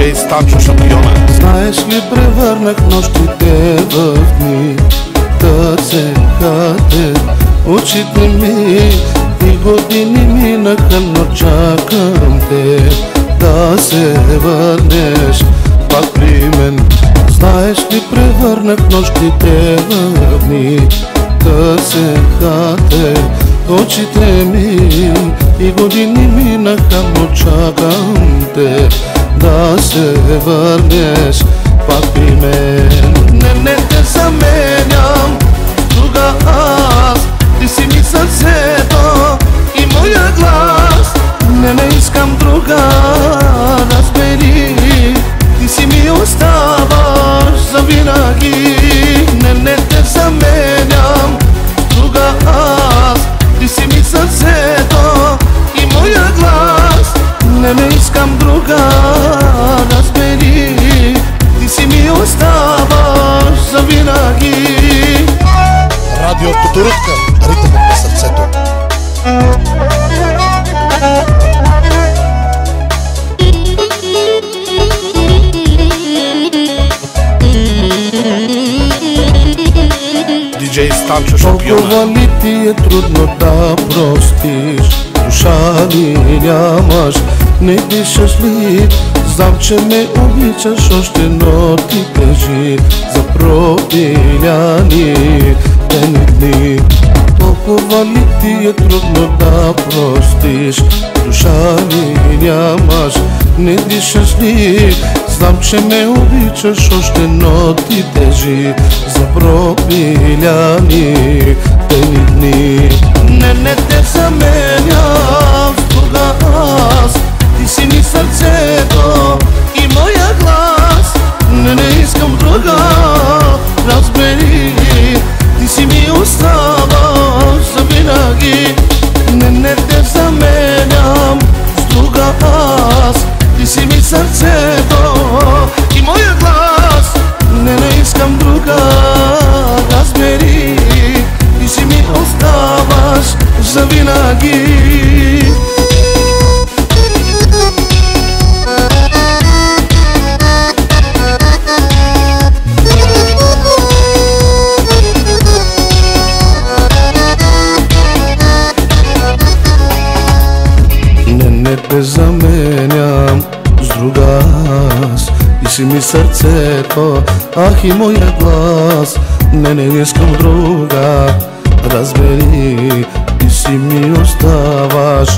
Диджей Станчо шампиона. Знаеш ли, превърнах нощите в дни, търсеха те очите ми и години минаха, но чакам те да се върнеш пак при мен. Знаеш ли, превърнах нощите в дни, търсеха те очите ми и години минаха, но чакам те да се върнеш пак при мен. Не те заменям с друга аз, ти си ми сърцето и моя глас. Не искам друга, разбери, ти си ми оставаш завинаги. Не те заменям с друга аз, ти си ми сърцето и моя глас. Не искам друга, разбери, ти си ми оставаш завинаги. Радио Тодорутка, ритъмът на сърцето. Диджей Станчо шампиона. Толкова ли ти е трудно да простиш? Душа ли нямаш, не дишаш ли? Знам, че ме обичаш още, но ти тежи за пропиляни дни. Толкова ли ти е трудно да простиш? Душа ли нямаш, не дишаш ли? Знам, че ме обичаш още, но ти тежи за пропиляни дни. Не те заменям с друга аз, ти си ми сърцето и моя глас. Не искам друга, разбери, ти си ми оставаш завинаги. Не те заменям с друга аз, ти си ми сърцето и моя глас. Не искам друга, разбери, ти си ми оставаш завинаги. Не те заменям с друга аз, ти си ми сърцето, ах и моя глас. Не искам друга, разбери, ти си ми оставаш